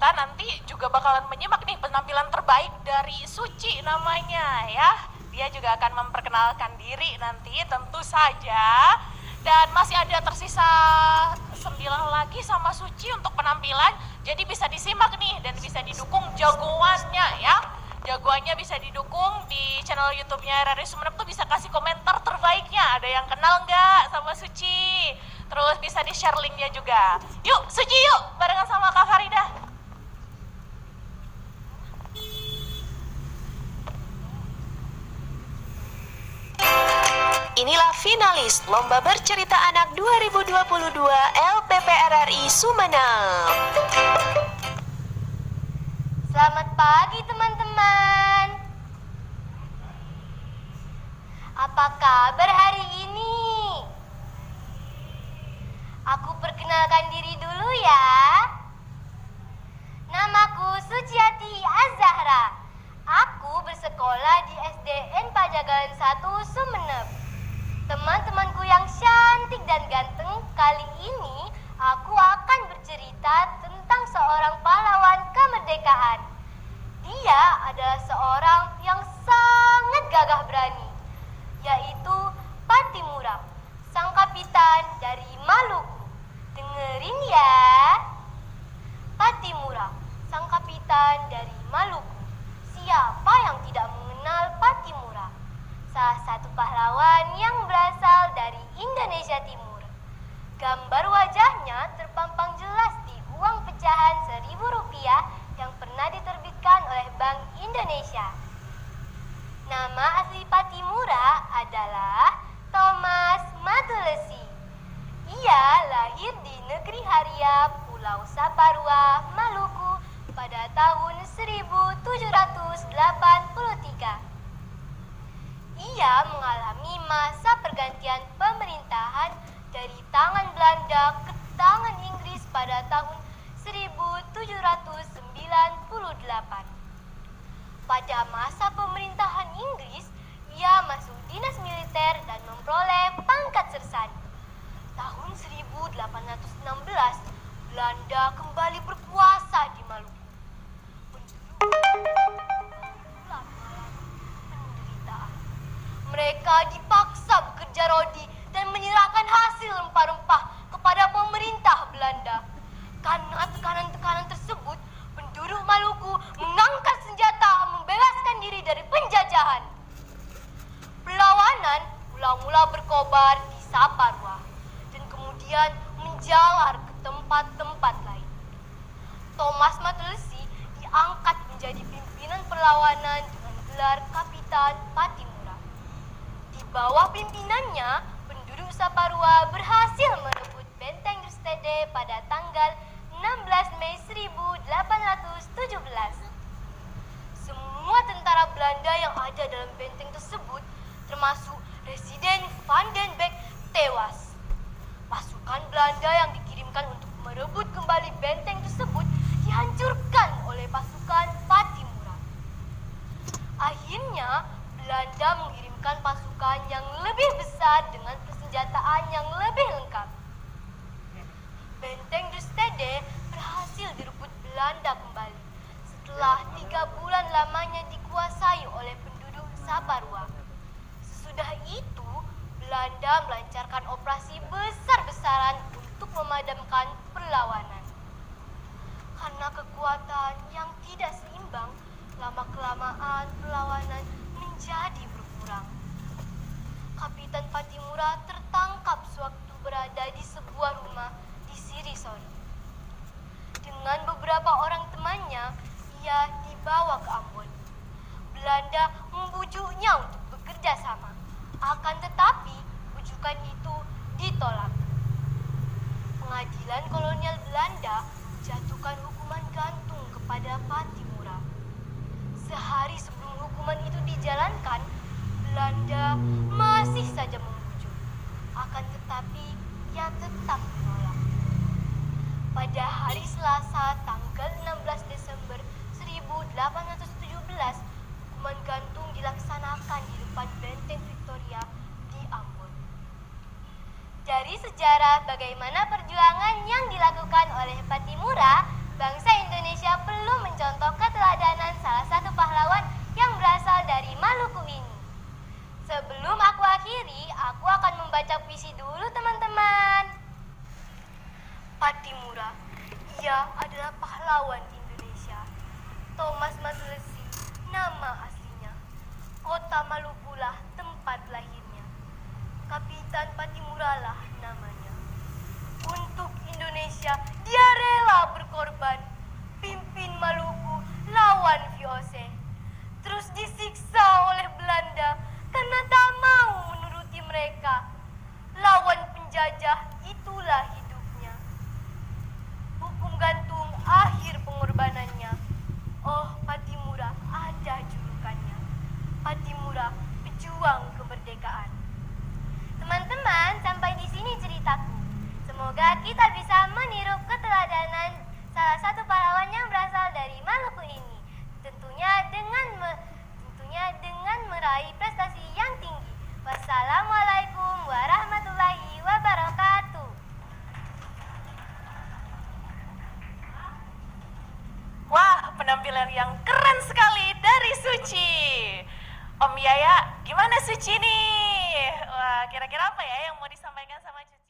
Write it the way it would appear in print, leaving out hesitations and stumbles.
kita nanti juga bakalan menyimak nih penampilan terbaik dari Suci namanya ya. Dia juga akan memperkenalkan diri nanti tentu saja. Dan masih ada tersisa 9 lagi sama Suci untuk penampilan. Jadi bisa disimak nih dan bisa didukung jagoannya ya. Jagoannya bisa didukung di channel YouTube-nya RRI Sumeneb tuh bisa kasih komentar terbaiknya. Ada yang kenal nggak sama Suci? Terus bisa di-share linknya juga. Yuk Suci yuk barengan sama Kak Farida. Inilah finalis Lomba Bercerita Anak 2022 LPPRRI Sumeneb. Selamat pagi teman-teman. Apa kabar hari ini? Aku perkenalkan diri dulu ya. Namaku Suciati Azahra. Aku bersekolah di SDN Pajagalan 1 Sumeneb. Teman-temanku yang cantik dan ganteng, kali ini aku akan bercerita tentang seorang pahlawan kemerdekaan. Dia adalah seorang yang sangat gagah berani, yaitu Patimura, sang kapitan dari Maluku. Dengerin ya. Patimura, sang kapitan dari Maluku. Siapa yang tidak mengenal Patimura? Salah satu pahlawan yang berasal dari Indonesia Timur. Gambar wajahnya terpampang jelas di uang pecahan Rp1.000 yang pernah diterbitkan oleh Bank Indonesia. Nama asli Patimura adalah Thomas Matulesi. Ia lahir di negeri Haria, Pulau Saparua, Maluku pada tahun 1783. Ia mengalami masa pergantian pemerintahan dari tangan Belanda ke tangan Inggris pada tahun 1798. Pada masa pemerintahan Inggris, ia masuk dinas militer dan memperoleh pangkat sersani. Tahun 1816, Belanda kembali berkuasa di Maluku. Mereka dipaksa bekerja rodi dan menyerahkan hasil rempah-rempah kepada pemerintah Belanda. Karena tekanan-tekanan tersebut, penduduk Maluku mengangkat senjata membebaskan diri dari penjajahan. Perlawanan mula-mula berkobar di Saparua dan kemudian menjalar ke tempat-tempat lain. Thomas Matulesi diangkat menjadi pimpinan perlawanan dengan gelar Kapitan Patimura. Di bawah pimpinannya, penduduk Saparua berhasil merebut Benteng Rustede pada tanggal 16 Mei 1817. Semua tentara Belanda yang ada dalam benteng tersebut, termasuk Residen Van den Beek, tewas. Pasukan Belanda yang dikirimkan untuk merebut kembali benteng tersebut dihancurkan oleh pasukan Patimura. Akhirnya, Belanda mengirimkan pasukan yang lebih besar dengan persenjataan yang lebih lengkap. Benteng Rustede berhasil direbut Belanda kembali setelah 3 bulan lamanya dikuasai oleh penduduk Saparua. Sesudah itu, Belanda melancarkan operasi besar-besaran untuk memadamkan perlawanan. Karena kekuatan yang tidak seimbang, lama-kelamaan perlawanan menjadi berkurang. Kapitan Patimura tertangkap sewaktu berada di sebuah rumah di Sirisori. Dengan beberapa orang temannya, ia dibawa ke Ambon. Belanda membujuknya untuk bekerja sama. Akan tetapi, bujukan itu ditolak. Pengadilan kolonial Belanda menjatuhkan hukuman gantung kepada Patimura. Sehari sebelum hukuman itu dijalankan, Belanda masih saja membujuk. Akan tetapi, ia tetap menolak. Pada hari Selasa, tanggal 16 Desember 1817, hukuman gantung dilaksanakan di depan Benteng Victoria di Ambon. Dari sejarah bagaimana perjuangan yang dilakukan oleh Patimura, bangsa Indonesia nama aslinya. Kota Maluku lah tempat lahirnya. Kapitan Patimura lah namanya. Untuk Indonesia dia rela berkorban. Pimpin Maluku lawan VOC. Terus disiksa oleh Belanda karena tak mau menuruti mereka. Lawan penjajah itulah hidupnya. Hukum gantung akhir pengorbanannya. Oh, Patimura ada julukannya. Patimura, pejuang kemerdekaan. Teman-teman, sampai di sini ceritaku. Semoga kita bisa meniru keteladanan salah satu pahlawan yang berasal dari Maluku ini. Tentunya dengan meraih prestasi yang tinggi. Wassalamualaikum warahmatullahi wabarakatuh. Wah, penampilan yang keren sekali dari Suci. Om Yaya, gimana Suci nih? Wah, kira-kira apa ya yang mau disampaikan sama Suci?